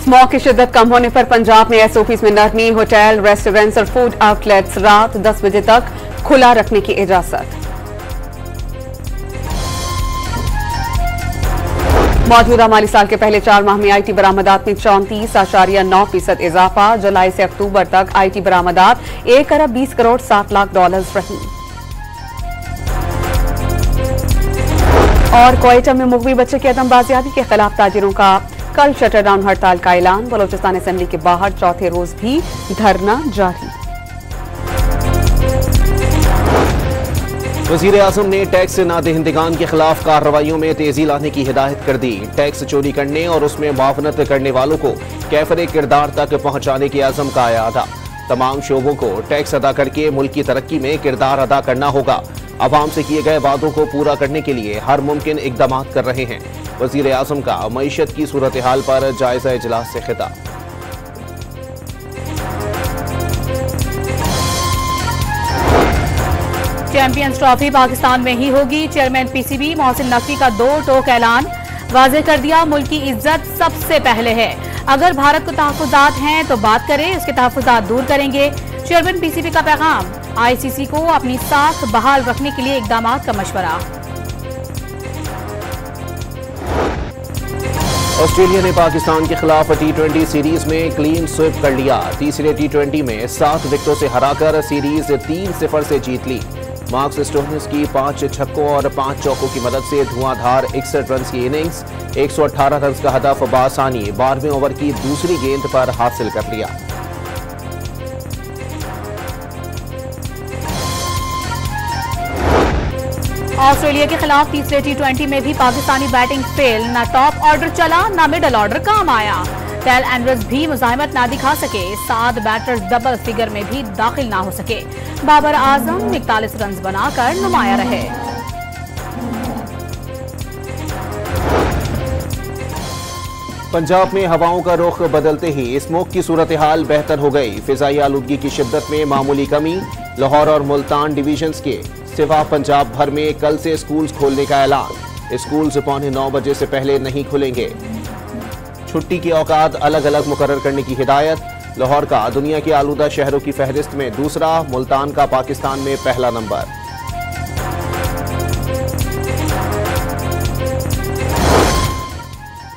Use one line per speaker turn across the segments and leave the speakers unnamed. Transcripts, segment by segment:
Smog की शिद्दत कम होने पर पंजाब में एसओपीज में नरमी। होटल, रेस्टोरेंट्स और फूड आउटलेट्स रात 10 बजे तक खुला रखने की इजाजत। मौजूदा माली साल के पहले 4 माह में आईटी बरामदात में 34.9% इजाफा। जुलाई से अक्टूबर तक आईटी बरामदात 1 अरब 20 करोड़ 7 लाख डॉलर रही। और क्वेटा में मुगवी बच्चे की अदमबाजियाबी के खिलाफ ताजिरों का कल शटरडाउन हड़ताल का ऐलान। बलोचिस्तान असेंबली के बाहर चौथे रोज भी धरना जारी।
वज़ीर आज़म ने टैक्स नादहिंदगान के खिलाफ कार्रवाइयों में तेजी लाने की हिदायत कर दी। टैक्स चोरी करने और उसमें मुआवनत करने वालों को कैफरे किरदार तक पहुंचाने के आज़म का अयादा। तमाम शोबों को टैक्स अदा करके मुल्क की तरक्की में किरदार अदा करना होगा। अवाम से किए गए वादों को पूरा करने के लिए हर मुमकिन इकदाम कर रहे हैं। वज़ीर आज़म का मईशत की सूरत हाल पर जायजा इजलास से खिताब।
चैंपियंस ट्रॉफी पाकिस्तान में ही होगी। चेयरमैन पीसीबी मोहसिन नकवी का 2 टोक ऐलान। वाज़ेह कर दिया, मुल्क की इज्जत सबसे पहले है। अगर भारत को तहफ़्फ़ुज़ात हैं तो बात करें, उसके तहफ़्फ़ुज़ात दूर करेंगे। चेयरमैन पीसीबी का पैगाम। आईसीसी को अपनी साख बहाल रखने के लिए इक़दामात का मशवरा।
ऑस्ट्रेलिया ने पाकिस्तान के खिलाफ टी20 सीरीज में क्लीन स्वीप कर लिया। तीसरे टी20 में 7 विकेटों से हराकर सीरीज 3-0 से जीत ली। मार्कस स्टोइनिस की 5 छक्कों और 5 चौकों की मदद से धुआंधार 61 रन की इनिंग्स 118 रन का हदफ बासानी 12वें ओवर की दूसरी गेंद पर हासिल कर लिया।
ऑस्ट्रेलिया के खिलाफ तीसरे टी20 में भी पाकिस्तानी बैटिंग फेल। न टॉप ऑर्डर चला, न मिडल ऑर्डर काम आया। टेल एंडरस भी मुजाहिमत ना दिखा सके। 7 बैटर्स डबल फिगर में भी दाखिल ना हो सके। बाबर आजम 41 रन बनाकर नुमाया रहे।
पंजाब में हवाओं का रुख बदलते ही स्मोक की सूरत हाल बेहतर हो गई। फिजाई आलूदगी की शिद्दत में मामूली कमी। लाहौर और मुल्तान डिवीजन्स के सिवा पंजाब भर में कल से स्कूल्स खोलने का ऐलान। स्कूल्स 9:15 बजे से पहले नहीं खुलेंगे। छुट्टी की औकात अलग अलग मुकर्रर करने की हिदायत। लाहौर का दुनिया के आलूदा शहरों की फहरिस्त में दूसरा, मुल्तान का पाकिस्तान में पहला नंबर।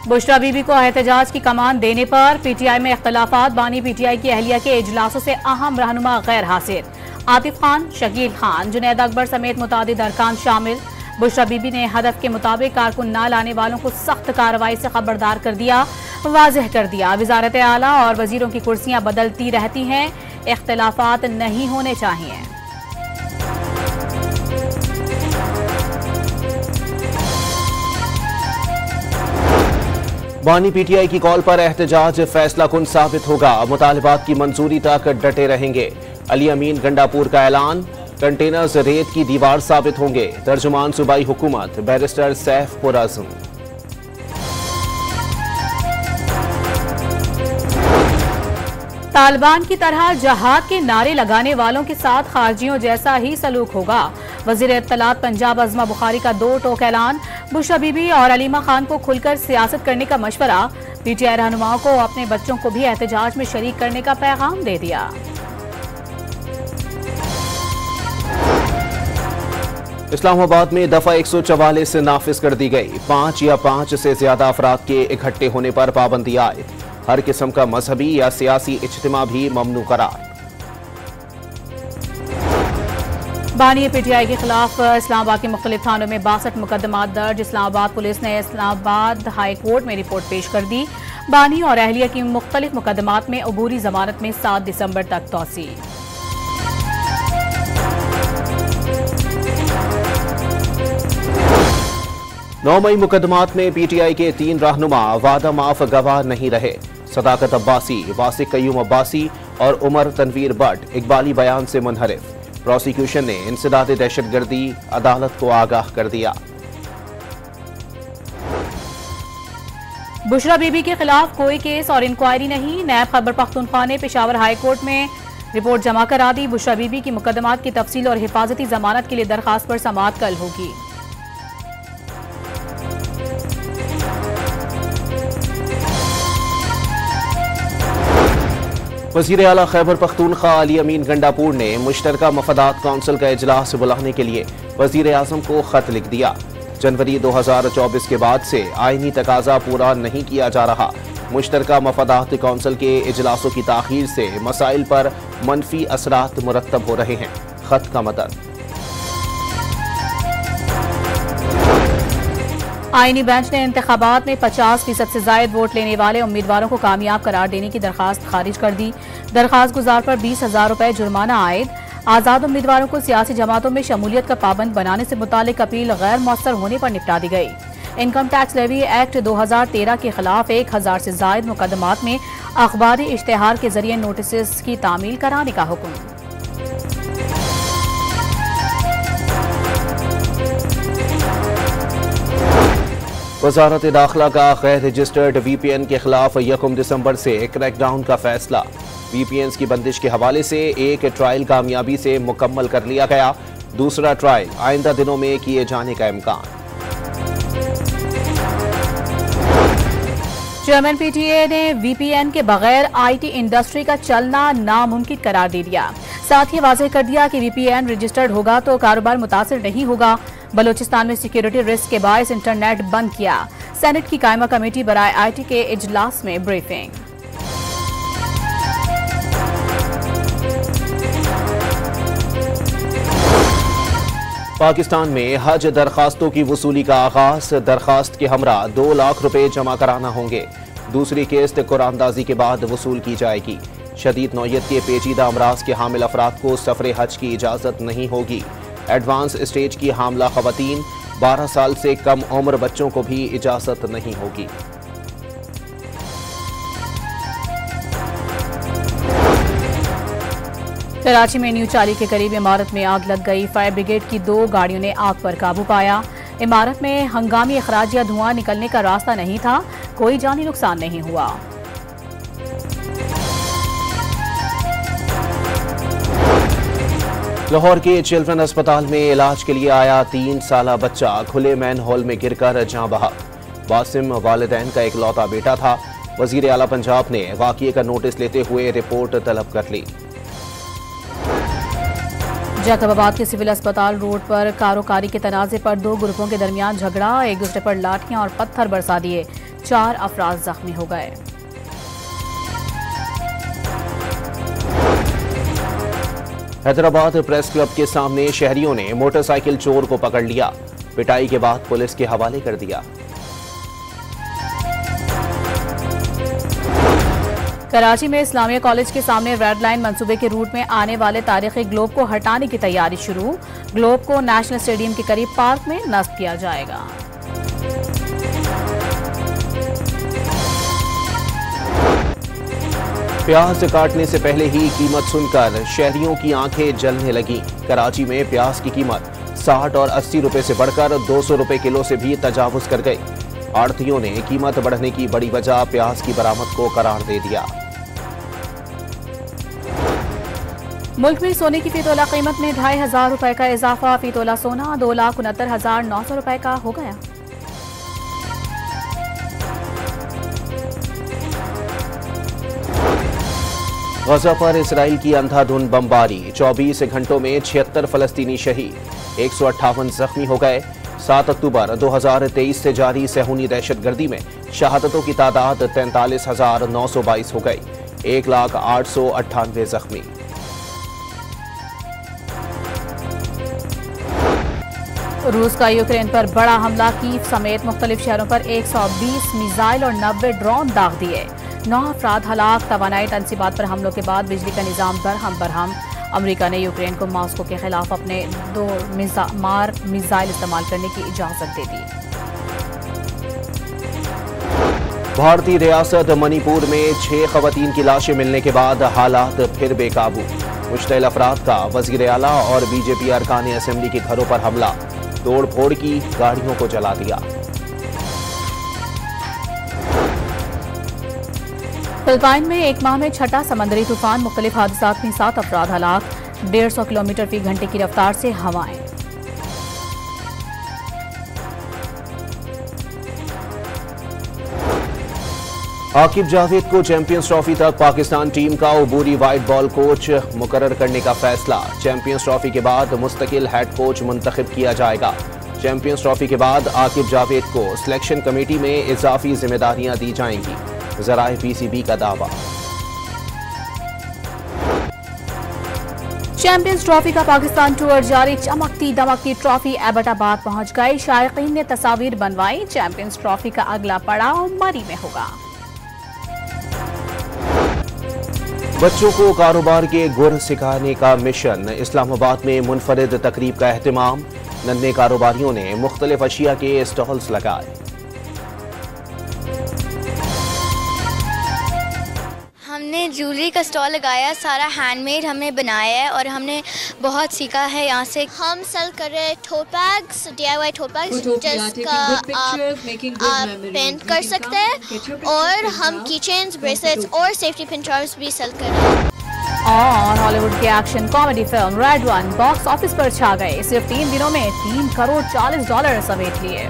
बुशरा बीबी को एहतजाज की कमान देने पर पीटीआई में इख्तलाफात। बानी पीटीआई की अहलिया के इजलासों से अहम रहनुमा गैर हाजिर। आतिफ खान, शकील खान, जुनैद अकबर समेत मुतादिद अरकान शामिल। बुशरा बीबी ने हदफ के मुताबिक कारकुन न लाने वालों को सख्त कार्रवाई से खबरदार कर दिया। वाज़ेह कर दिया, वजारत आला और वजीरों की कुर्सियां बदलती रहती हैं, इख्तलाफात नहीं होने चाहिए।
बानी पीटीआई की कॉल पर एहतजाज फैसला कुन साबित होगा। मुतालिबात की मंजूरी तक डटे रहेंगे। अली अमीन गंडापुर का ऐलान। कंटेनर्स रेत की दीवार साबित होंगे। तर्जुमान सूबाई हुकूमत बैरिस्टर सैफ पुराज़म।
तालिबान की तरह जहाद के नारे लगाने वालों के साथ खारजियों जैसा ही सलूक होगा। वजीर इत्तलात पंजाब अज़मा बुखारी का 2 टोक ऐलान। बुशरा बीबी और अलीमा खान को खुलकर सियासत करने का मशवरा। पीटीआई रहनुमाओं को अपने बच्चों को भी एहतजाज में शरीक करने का पैगाम दे दिया।
इस्लामाबाद में दफा 144 नाफिज कर दी गई। 5 या 5 से ज्यादा अफराद के इकट्ठे होने पर पाबंदी आयद। हर किस्म का मजहबी या सियासी इज्तिमा भी ममनू करार।
बानी पीटीआई के खिलाफ इस्लामाबाद के मुख्तलिफ थानों में 62 मुकदमात दर्ज। इस्लामाबाद पुलिस ने इस्लामाबाद हाई कोर्ट में रिपोर्ट पेश कर दी। बानी और अहलिया की मुख्तलिफ मुकदमात में अबूरी जमानत में 7 दिसंबर तक तौसी।
9 मई मुकदमात में पीटीआई के 3 रहनुमा वादा माफ गवाह नहीं रहे। सदाकत अब्बासी, वासिक कयूम अब्बासी और उमर तनवीर भट्ट इकबाली बयान से मुनहरिफ। प्रोसिक्यूशन ने इंसदाद दहशतगर्दी अदालत को आगाह कर दिया।
बुशरा बीबी के खिलाफ कोई केस और इंक्वायरी नहीं। नैब खैबर पख्तूनख्वा ने पेशावर हाई कोर्ट में रिपोर्ट जमा करा दी। बुशरा बीबी की मुकदमात की तफसील और हिफाजती जमानत के लिए दरखास्त पर समाअत कल होगी।
वज़ीर आला खैबर पख्तूनख्वा अली अमीन गंडापुर ने मुश्तरका मफादात कौंसिल का इजलास बुलाने के लिए वज़ीर आज़म को खत लिख दिया। जनवरी 2024 के बाद से आईनी तकाजा पूरा नहीं किया जा रहा। मुश्तरका मफादात कौंसिल के इजलासों की ताख़ीर से मसाइल पर मनफी असरात मुरत्तब हो रहे हैं। खत का मतन।
आईनी बेंच ने इंतखाबात में 50% से जायद वोट लेने वाले उम्मीदवारों को कामयाब करार देने की दरखास्त खारिज कर दी। दरखास्त गुजार पर 20,000 रुपए जुर्माना आयद। आज़ाद उम्मीदवारों को सियासी जमातों में शमूलियत का पाबंद बनाने से मुतालिक अपील गैर मौसर होने पर निपटा दी गई। इनकम टैक्स लेवी एक्ट 2013 के खिलाफ 1000 से जायद मुकदमात में अखबारी इश्तेहार के जरिए नोटिस की तामील कराने का हुक्म।
वज़ारत दाखिला का गैर रजिस्टर्ड VPN के खिलाफ 1 दिसंबर से क्रैकडाउन का फैसला। VPNs की बंदिश के हवाले से एक ट्रायल कामयाबी से मुकम्मल कर लिया गया। दूसरा ट्रायल आइंदा दिनों में किए जाने का इम्कान।
चेयरमैन PTA ने VPN के बगैर IT इंडस्ट्री का चलना नामुमकिन करार दे दिया। साथ ही वाज़ेह कर दिया कि VPN रजिस्टर्ड होगा तो कारोबार मुतासिर नहीं होगा। बलोचिस्तान में सिक्योरिटी रिस्क के बायस इंटरनेट बंद किया। सेनेट की कायमा कमेटी बराए IT के इजलास में ब्रीफिंग।
पाकिस्तान में हज दरखास्तों की वसूली का आगाज। दरखास्त के हमरा 2 लाख रुपए जमा कराना होंगे। दूसरी किस्त कुरानदाजी के बाद वसूल की जाएगी। शदीद नौयत के पेचीदा अमराज के हामिल अफराद को सफर हज की इजाज़त नहीं होगी। एडवांस स्टेज की हामला खवातीन, 12 साल से कम उम्र बच्चों को भी इजाज़त नहीं होगी।
कराची में न्यू चाली के करीब इमारत में आग लग गई। फायर ब्रिगेड की 2 गाड़ियों ने आग पर काबू पाया। इमारत में हंगामी अखराज या धुआं निकलने का रास्ता नहीं था। कोई जानी नुकसान नहीं हुआ।
लाहौर के चिल्ड्रन अस्पताल में इलाज के लिए आया 3 साला बच्चा खुले मैन हॉल में गिरकर जाँ बहक। वासिम वालिदैन का इकलौता बेटा था। वजीर आला पंजाब ने वाक़ये का नोटिस लेते हुए रिपोर्ट तलब कर ली।
जैकबाबाद के सिविल अस्पताल रोड पर कारोकारी के तनाज़े पर 2 ग्रुपों के दरमियान झगड़ा। एक दूसरे पर लाठियां और पत्थर बरसा दिए। 4 अफराद जख्मी हो गए।
हैदराबाद प्रेस क्लब के सामने शहरियों ने मोटरसाइकिल चोर को पकड़ लिया। पिटाई के बाद पुलिस के हवाले कर दिया।
कराची में इस्लामिया कॉलेज के सामने रेड लाइन मंसूबे के रूट में आने वाले तारीखी ग्लोब को हटाने की तैयारी शुरू। ग्लोब को नेशनल स्टेडियम के करीब पार्क में नस्ब किया जाएगा।
प्याज काटने से पहले ही कीमत सुनकर शहरियों की आंखें जलने लगी। कराची में प्याज की कीमत 60 और 80 रुपए से बढ़कर 200 रुपए किलो से भी तजावुज कर गई। आड़तियों ने कीमत बढ़ने की बड़ी वजह प्याज की बरामद को करार दे दिया।
मुल्क में सोने की फी तोला कीमत में 2500 रुपए का इजाफा। फी तोला सोना 2,69,900 रुपए का हो गया।
गजा पर इसराइल की अंधाधुंध बमबारी। 24 घंटों में 76 फलस्तीनी शहीद, 158 जख्मी हो गए। 7 अक्टूबर 2023 से जारी सहूनी दहशतगर्दी में शहादतों की तादाद 43,922 हो गई। 1,0898 जख्मी।
रूस का यूक्रेन पर बड़ा हमला। कीव समेत मुख्तलिफ शहरों पर 120 मिसाइल और 90 ड्रोन दाग दिए। 9 अफराद हलाक। तवानाई तनसीबात पर हमलों के बाद बिजली का निजाम दरहम बरहम। अमेरिका ने यूक्रेन को मॉस्को के खिलाफ अपने 2 मिसाइल इस्तेमाल करने की इजाजत दे दी।
भारतीय रियासत मणिपुर में 6 खवातीन की लाशें मिलने के बाद हालात फिर बेकाबू। मुश्तइल अफराद का वजीर आला और बीजेपी अरकान असेंबली के घरों पर हमला। तोड़ फोड़ की, गाड़ियों को जला दिया।
फिलिपाइन में एक माह में 6ठा समंदरी तूफान। मुख्तलिफ हादसात में 7 अफराद हलाक। 150 किलोमीटर फी घंटे की रफ्तार से हवाएं।
आकिब जावेद को चैंपियंस ट्रॉफी तक पाकिस्तान टीम का अबूरी वाइट बॉल कोच मुकर्रर करने का फैसला। चैंपियंस ट्रॉफी के बाद मुस्तकिल हेड कोच मुंतखब किया जाएगा। चैंपियंस ट्रॉफी के बाद आकिब जावेद को सिलेक्शन कमेटी में इजाफी जिम्मेदारियां दी जाएंगी। ज़राए पीसीबी का दावा।
चैंपियंस ट्रॉफी का पाकिस्तान टूर जारी। चमकती दमकती ट्रॉफी एबटाबाद पहुंच गई। शायकीन ने तस्वीर बनवाई। चैंपियंस ट्रॉफी का अगला पड़ाव मरी में होगा।
बच्चों को कारोबार के गुर सिखाने का मिशन। इस्लामाबाद में मुनफरिद तकरीब का एहतमाम। नन्हे कारोबारियों ने मुख्तलिफ अशिया के स्टॉल्स लगाए।
हमने ज्वेलरी का स्टॉल लगाया, सारा हैंडमेड हमने बनाया है और हमने बहुत सीखा है यहाँ से। हम सेल कर रहे हैं टोट बैग्स, DIY टोट बैग्स जिसका आप पेंट कर सकते हैं, और हम कीचेन्स, ब्रेसलेट्स और सेफ्टी पिन चार्म्स भी सेल कर रहे हैं।
और हॉलीवुड की action comedy film red one box office पर छा गए। सिर्फ 3 दिनों में $3 करोड़ 40 समेट लिए।